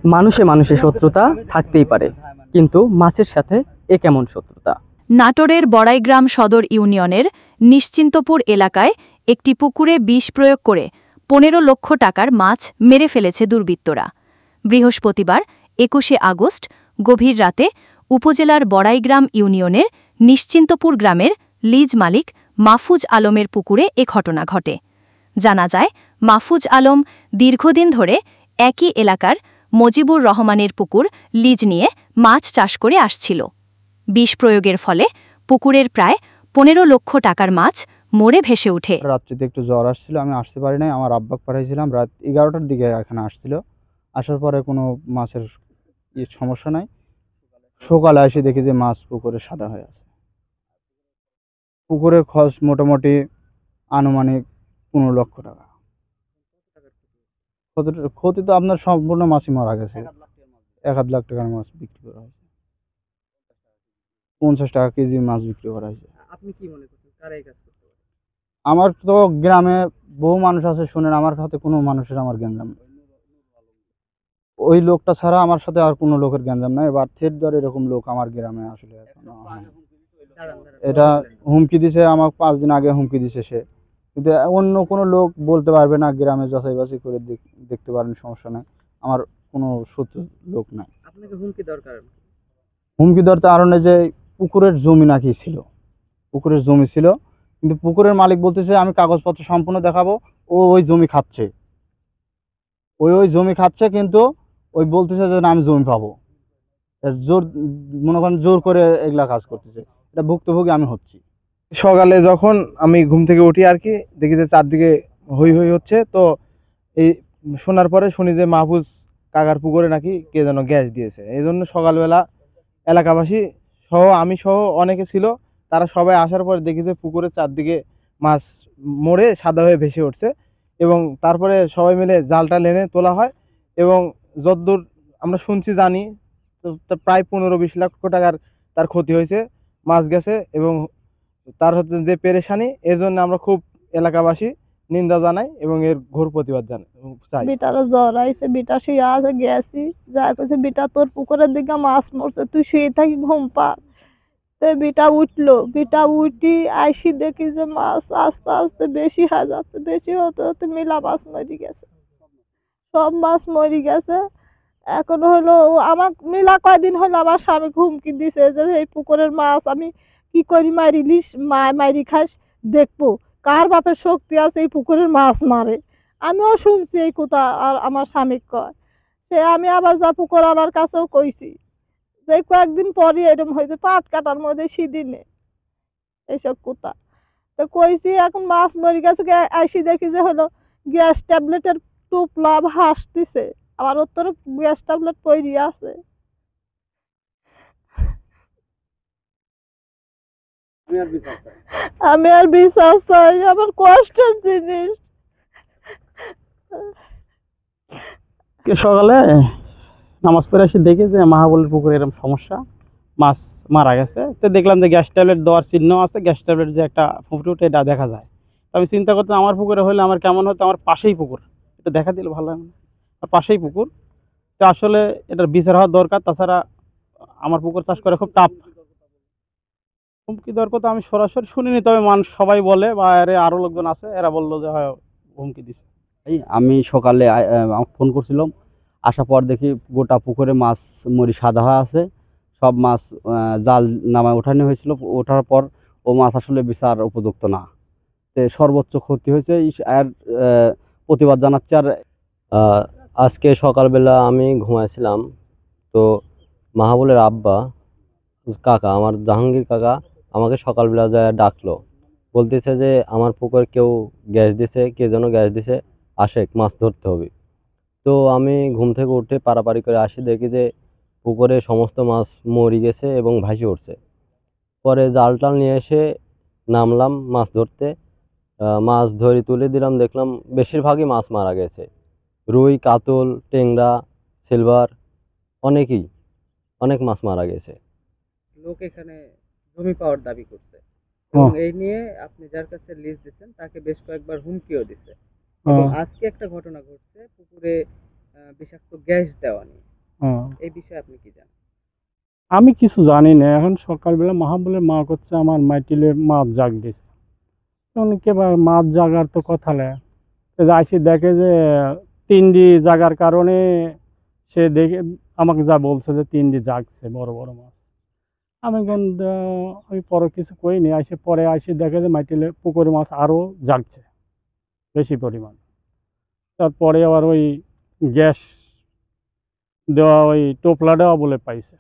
মানুষে মানুষে শত্রুতা থাকতেই পারে, কিন্তু মাছের সাথে এ কেমন শত্রুতা? নাটোরের বড়াইগ্রাম সদর ইউনিয়নের নিশ্চিন্তপুর এলাকায় একটি পুকুরে বিষ প্রয়োগ করে ১৫ লক্ষ টাকার মাছ মেরে ফেলেছে দুর্বৃত্তরা। বৃহস্পতিবার ২১শে আগস্ট গভীর রাতে উপজেলার বড়াইগ্রাম ইউনিয়নের নিশ্চিন্তপুর গ্রামের লিজ মালিক মাহফুজ আলমের পুকুরে এ ঘটনা ঘটে। জানা যায়, মাহফুজ আলম দীর্ঘদিন ধরে একই এলাকার মজিবুর রহমানের পুকুর লিজ নিয়ে মাছ চাষ করে আসছিল। বিষ প্রয়োগের ফলে পুকুরের প্রায় ১৫ লক্ষ টাকার মাছ মরে ভেসে ওঠে। রাত্রিতে একটু জ্বর আসছিল, আমি আসতে পারি নাই। আমার আব্বাকে পাঠাইছিলাম, রাত 11টার দিকে এখানে আসছিল। আসার পরে কোনো মাছের সমস্যা নাই। সকালে এসে দেখি যে মাছ পুকুরে সাদা হয়ে আছে। পুকুরের খরচ মোটামুটি আনুমানিক 15 লক্ষ টাকা। ক্ষতি তো আপনার সম্পূর্ণ মাছই মারা গেছে। 1.5 লাখ টাকার মাছ বিক্রি করা হয়েছে। 50 টাকা কেজি মাছ বিক্রি করা হয়েছে। আপনি কি মনে করছেন কারা এই কাজ করতে পারে? আমার তো গ্রামে বহু মানুষ আছে, শুনেন, আমার সাথে কোনো মানুষের আমার গ্যাঞ্জাম নেই। ওই লোকটা ছাড়া আমার সাথে আর কোনো লোকের গ্যাঞ্জাম নাই। এবার থেট ধর এরকম লোক আমার গ্রামে আসলে এটা হুমকি দিছে, আমার 5 দিন আগে হুমকি দিছে সে। কিন্তু অন্য কোনো লোক বলতে পারবে না, গ্রামে যাচাই বাছাই করে দেখতে পারেন, সমস্যা নাই। আমার কোনো শত্রু লোক নাই। আপনাকে হুমকি দরকার? হুমকি দেওয়ার কারণে যে পুকুরের জমি নাকি ছিল, পুকুরের জমি ছিল, কিন্তু পুকুরের মালিক বলতেছে আমি কাগজপত্র সম্পূর্ণ দেখাবো, ও ওই জমি খাচ্ছে, ওই জমি খাচ্ছে, কিন্তু ওই বলতেছে যে না আমি জমি পাবো। জোর, মনে করেন জোর করে এগুলা কাজ করতেছে। এটা ভুক্তভোগী আমি হচ্ছি। সকালে যখন আমি ঘুম থেকে উঠি আর কি, দেখি যে চারদিকে হই হই হচ্ছে। তো এই শোনার পরে শুনি যে মাহফুজ কাকার পুকুরে নাকি কে যেন গ্যাস দিয়েছে। এই জন্য সকালবেলা এলাকাবাসী সহ আমি সহ অনেকে ছিল, তারা সবাই আসার পরে দেখি যে পুকুরের চারদিকে মাছ মরে সাদা হয়ে ভেসে উঠছে। এবং তারপরে সবাই মিলে জালটা এনে তোলা হয় এবং যতদূর আমরা শুনছি জানি তো প্রায় 15-20 লক্ষ টাকার তার ক্ষতি হয়েছে, মাছ গেছে। এবং তার হচ্ছে যে পেরেশানি, এর জন্য আমরা খুব এলাকাবাসী নিন্দা জানাই এবং এর ঘোর প্রতিবাদ চাই। বিটার জ্বর আইছে, বিটা শুয়ে আছে, গেছি যা কইছে বিটা তোর পুকুরের দিকে মাছ মরছে, তুই শুয়ে থাকি ঘুম পা। তো বিটা উঠলো, বিটা উঠি আইসি দেখি যে মাছ আস্তে আস্তে বেশি হয়ে যাচ্ছে, বেশি হতে হতে মিলা মাছ মরি গেছে, সব মাছ মরি গেছে। এখন হলো আমার মিলা কয়দিন হলো আমার স্বামী হুমকি দিছে যে এই পুকুরের মাছ আমি কি করি মারিলিস, মারি খাস, দেখবো কার বাপের শক্তি আছে এই পুকুরের মাছ মারে। আমিও শুনছি এই কথা, আর আমার স্বামী কয় সে। আমি আবার যা পুকুর আলার কাছেও কইছি যে কয়েকদিন পরে এরকম হয়েছে, পাট কাটার মধ্যে সিদিনে এইসব কথা তো কইছি। এখন মাছ মরে গেছে, আইসি দেখি যে হলো গ্যাস ট্যাবলেটের টুপলা হাসতেছে, আবার ওর গ্যাস ট্যাবলেট পইরি আছে। আমি আর বিশ্বাস চাই, আমার কষ্টের জিনিস। সকালে নামাজ পড়ে এসে দেখি যে মাহাবলের পুকুরে এরকম সমস্যা, মাছ মারা গেছে। তো দেখলাম যে গ্যাস ট্যাবলেট দেওয়ার চিহ্ন আছে, গ্যাস ট্যাবলেট যে একটা ফুটফুট এটা দেখা যায়। তো আমি চিন্তা করতাম আমার পুকুরে হলে আমার কেমন হতো, আমার পাশেই পুকুর, এটা দেখা দিলে ভালো হয় না, আর পাশেই পুকুর। তো আসলে এটার বিচার হওয়া দরকার। তাছাড়া আমার পুকুর চাষ করে খুব টাফ। হুমকি দেওয়ার কথা আমি সরাসরি শুনিনি, তবে মানুষ সবাই বলে বা আরও লোকজন আছে, এরা বললো যে হয় হুমকি দিছে। আমি সকালে ফোন করছিলাম, আসার পর দেখি গোটা পুকুরে মাছ মরি সাদা হয়ে আছে। সব মাছ জাল নামায় ওঠানো হয়েছিল, ওঠার পর ও মাছ আসলে বিচার উপযুক্ত না, তো সর্বোচ্চ ক্ষতি হয়েছে। আর প্রতিবাদ জানাচ্ছে। আর আজকে সকালবেলা আমি ঘুমাইছিলাম, তো মাহাবুলের আব্বা কাকা, আমার জাহাঙ্গীর কাকা, আমাকে সকালবেলা যায় ডাকলো, বলতেছে যে আমার পুকুরে কেউ গ্যাস দিছে, কে যেন গ্যাস দিছে, আশেক মাছ ধরতে হবে। তো আমি ঘুম থেকে উঠে পাড়াপাড়ি করে আসি, দেখি যে পুকুরে সমস্ত মাছ মরে গেছে এবং ভাসে উঠছে। পরে জাল টাল নিয়ে এসে নামলাম মাছ ধরতে, মাছ ধরে তুলে দিলাম, দেখলাম বেশিরভাগই মাছ মারা গেছে। রুই, কাতল, টেংরা, সিলভার, অনেক মাছ মারা গেছে। লোক এখানে জমি পাওয়ার দাবি করছে এবং এই নিয়ে আপনি যার কাছে লিজ দিচ্ছেন তাকে বেশ কয়েকবার হুমকিও দিছে। এবং আজকে একটা ঘটনা ঘটছে পুকুরে বিষাক্ত গ্যাস দেওয়া নিয়ে। হ্যাঁ এই বিষয়ে আপনি কি জানেন? আমি কিছু জানি না। এখন সকালবেলা মাহবুবের মা করছে আমার মাইটিলে মাছ জাগ দিছে, তখন মাছ জাগার তো কথা নেই। আসি দেখে যে 3টি জাগার কারণে সে দেখে আমাকে যা বলছে যে 3টি জাগছে বড় বড় মাছ। আমি পরে কিছু কইনি, পরে দেখে যে মাইটিলে পুকুরে মাছ আরও জাগছে বেশি পরিমাণ। তারপরে আবার ওই গ্যাস দেওয়া ওই টোপলা দেওয়া বলে পাইছে।